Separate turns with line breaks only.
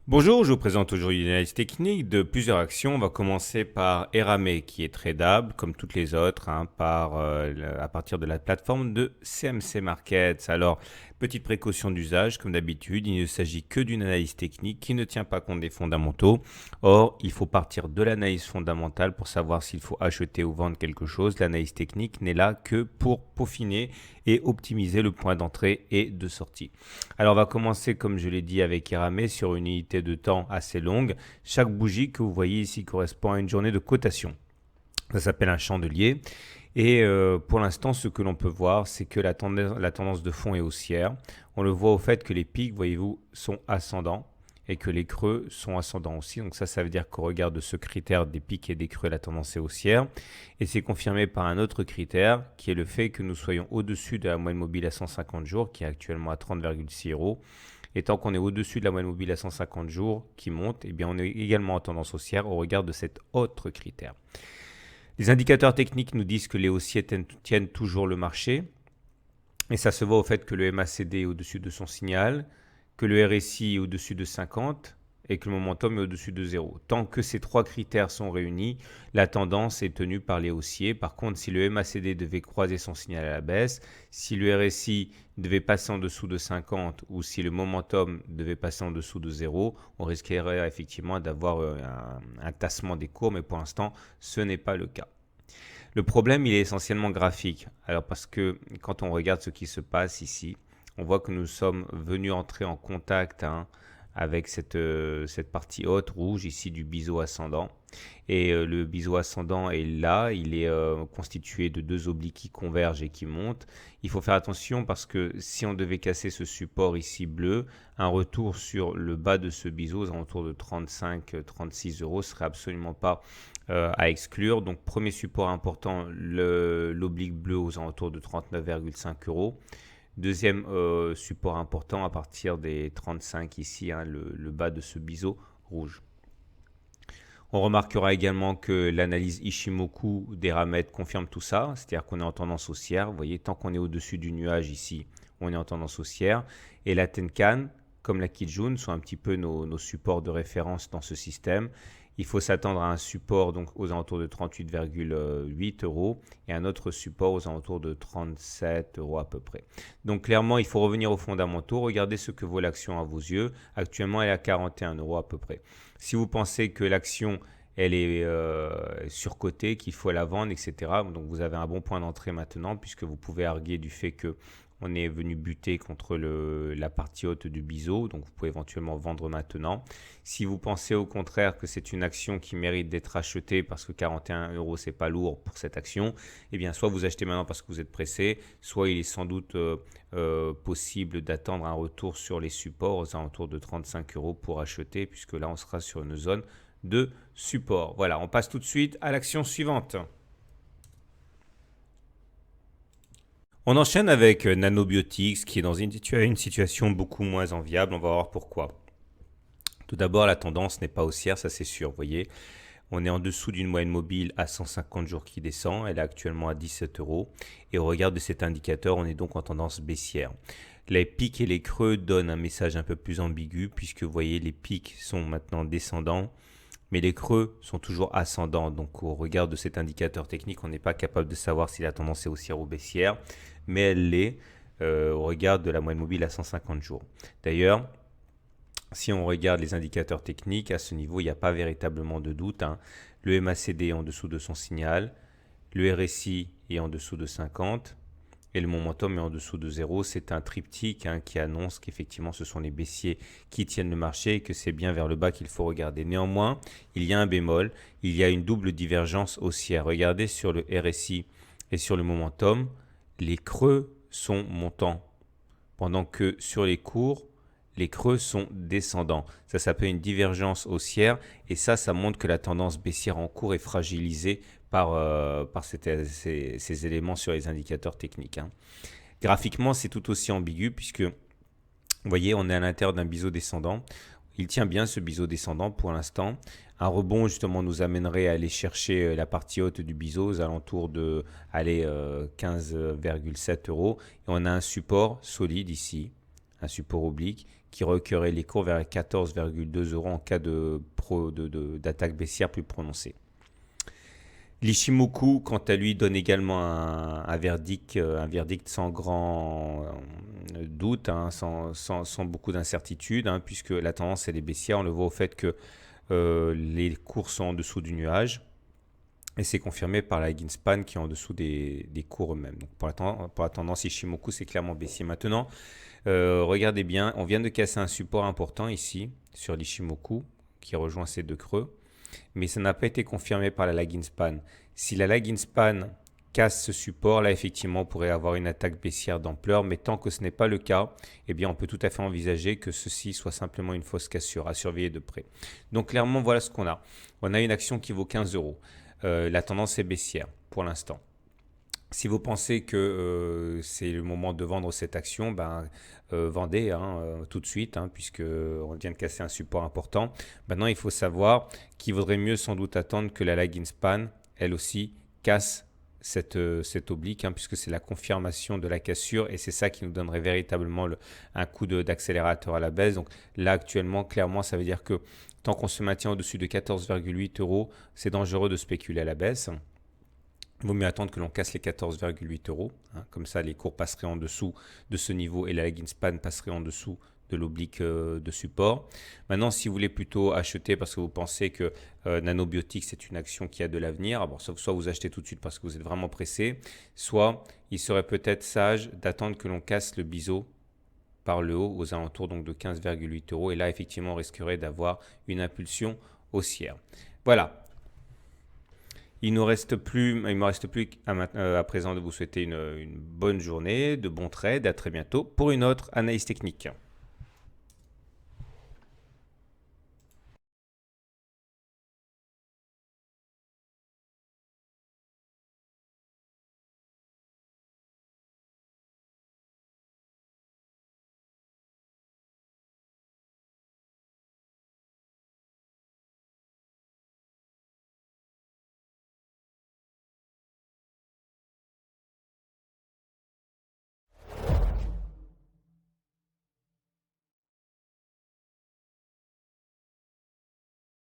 Bonjour, je vous présente aujourd'hui une analyse technique de plusieurs actions. On va commencer par Eramé qui est tradable comme toutes les autres à partir de la plateforme de CMC Markets. Alors, petite précaution d'usage, comme d'habitude, il ne s'agit que d'une analyse technique qui ne tient pas compte des fondamentaux. Or, il faut partir de l'analyse fondamentale pour savoir s'il faut acheter ou vendre quelque chose. L'analyse technique n'est là que pour peaufiner et optimiser le point d'entrée et de sortie. Alors on va commencer comme je l'ai dit avec Eramé sur une unité de temps assez longue. Chaque bougie que vous voyez ici correspond à une journée de cotation. Ça s'appelle un chandelier. Et pour l'instant, ce que l'on peut voir, c'est que la tendance de fond est haussière. On le voit au fait que les pics, voyez-vous, sont ascendants et que les creux sont ascendants aussi. Donc ça veut dire qu'au regard de ce critère des pics et des creux, la tendance est haussière. Et c'est confirmé par un autre critère qui est le fait que nous soyons au-dessus de la moyenne mobile à 150 jours, qui est actuellement à 30,6 euros. Et tant qu'on est au-dessus de la moyenne mobile à 150 jours qui monte, eh bien on est également en tendance haussière au regard de cet autre critère. Les indicateurs techniques nous disent que les haussiers tiennent toujours le marché. Et ça se voit au fait que le MACD est au-dessus de son signal, que le RSI est au-dessus de 50 et que le momentum est au-dessus de 0. Tant que ces trois critères sont réunis, la tendance est tenue par les haussiers. Par contre, si le MACD devait croiser son signal à la baisse, si le RSI devait passer en dessous de 50 ou si le momentum devait passer en dessous de 0, on risquerait effectivement d'avoir un tassement des cours, mais pour l'instant, ce n'est pas le cas. Le problème, il est essentiellement graphique. Alors parce que quand on regarde ce qui se passe ici, on voit que nous sommes venus entrer en contact avec cette partie haute rouge ici du biseau ascendant. Et le biseau ascendant est là, il est constitué de deux obliques qui convergent et qui montent. Il faut faire attention parce que si on devait casser ce support ici bleu, un retour sur le bas de ce biseau aux alentours de 35-36 euros serait absolument pas à exclure. Donc premier support important, l'oblique bleu aux alentours de 39,5 euros. Deuxième support important à partir des 35 ici, le bas de ce biseau rouge. On remarquera également que l'analyse Ishimoku des Ramet confirme tout ça, c'est-à-dire qu'on est en tendance haussière. Vous voyez, tant qu'on est au-dessus du nuage ici, on est en tendance haussière. Et la Tenkan, comme la Kijun, sont un petit peu nos supports de référence dans ce système. Il faut s'attendre à un support donc aux alentours de 38,8 euros et un autre support aux alentours de 37 euros à peu près. Donc clairement, il faut revenir aux fondamentaux. Regardez ce que vaut l'action à vos yeux. Actuellement, elle est à 41 euros à peu près. Si vous pensez que l'action elle est surcotée, qu'il faut la vendre, etc. Donc vous avez un bon point d'entrée maintenant puisque vous pouvez arguer du fait que on est venu buter contre la partie haute du biseau, donc vous pouvez éventuellement vendre maintenant. Si vous pensez au contraire que c'est une action qui mérite d'être achetée parce que 41 euros c'est pas lourd pour cette action, eh bien soit vous achetez maintenant parce que vous êtes pressé, soit il est sans doute possible d'attendre un retour sur les supports aux alentours de 35 euros pour acheter, puisque là on sera sur une zone de support. Voilà, on passe tout de suite à l'action suivante. On enchaîne avec Nanobiotics qui est dans une situation beaucoup moins enviable. On va voir pourquoi. Tout d'abord, la tendance n'est pas haussière, ça c'est sûr. Vous voyez, on est en dessous d'une moyenne mobile à 150 jours qui descend. Elle est actuellement à 17 euros. Et au regard de cet indicateur, on est donc en tendance baissière. Les pics et les creux donnent un message un peu plus ambigu puisque vous voyez, les pics sont maintenant descendants. Mais les creux sont toujours ascendants. Donc au regard de cet indicateur technique, on n'est pas capable de savoir si la tendance est haussière ou baissière. Mais elle l'est au regard de la moyenne mobile à 150 jours. D'ailleurs, si on regarde les indicateurs techniques, à ce niveau, il n'y a pas véritablement de doute. Le MACD est en dessous de son signal, le RSI est en dessous de 50 et le momentum est en dessous de 0. C'est un triptyque qui annonce qu'effectivement ce sont les baissiers qui tiennent le marché et que c'est bien vers le bas qu'il faut regarder. Néanmoins, il y a un bémol, il y a une double divergence haussière. Regardez sur le RSI et sur le momentum, les creux sont montants, pendant que sur les cours, les creux sont descendants. Ça s'appelle une divergence haussière et ça montre que la tendance baissière en cours est fragilisée par ces éléments sur les indicateurs techniques. Graphiquement, c'est tout aussi ambigu puisque, vous voyez, on est à l'intérieur d'un biseau descendant. Il tient bien ce biseau descendant pour l'instant. Un rebond justement nous amènerait à aller chercher la partie haute du biseau aux alentours de 15,7 euros. Et on a un support solide ici, un support oblique qui recueillerait les cours vers 14,2 € en cas d'attaque baissière plus prononcée. L'Ichimoku, quant à lui, donne également un verdict sans grand doute, hein, sans beaucoup d'incertitude, hein, puisque la tendance elle est baissière. On le voit au fait que les cours sont en dessous du nuage. Et c'est confirmé par la Greenspan qui est en dessous des cours eux-mêmes. Donc pour la tendance Ichimoku, c'est clairement baissier. Maintenant, regardez bien, on vient de casser un support important ici sur l'Ichimoku qui rejoint ces deux creux. Mais ça n'a pas été confirmé par la lagging span. Si la lagging span casse ce support, là effectivement on pourrait avoir une attaque baissière d'ampleur, mais tant que ce n'est pas le cas, eh bien on peut tout à fait envisager que ceci soit simplement une fausse cassure à surveiller de près. Donc clairement voilà ce qu'on a. On a une action qui vaut 15 €. La tendance est baissière pour l'instant. Si vous pensez que c'est le moment de vendre cette action, vendez tout de suite, puisqu'on vient de casser un support important. Maintenant, il faut savoir qu'il vaudrait mieux sans doute attendre que la lagging span, elle aussi, casse cette oblique, puisque c'est la confirmation de la cassure et c'est ça qui nous donnerait véritablement un coup d'accélérateur à la baisse. Donc là, actuellement, clairement, ça veut dire que tant qu'on se maintient au-dessus de 14,8 €, c'est dangereux de spéculer à la baisse. Il vaut mieux attendre que l'on casse les 14,8 €. Comme ça, les cours passeraient en dessous de ce niveau et la lagging span passerait en dessous de l'oblique de support. Maintenant, si vous voulez plutôt acheter parce que vous pensez que Nanobiotix c'est une action qui a de l'avenir, soit vous achetez tout de suite parce que vous êtes vraiment pressé, soit il serait peut-être sage d'attendre que l'on casse le biseau par le haut aux alentours donc de 15,8 € et là effectivement on risquerait d'avoir une impulsion haussière. Voilà. Il ne me reste plus à présent de vous souhaiter une bonne journée, de bons trades, à très bientôt pour une autre analyse technique.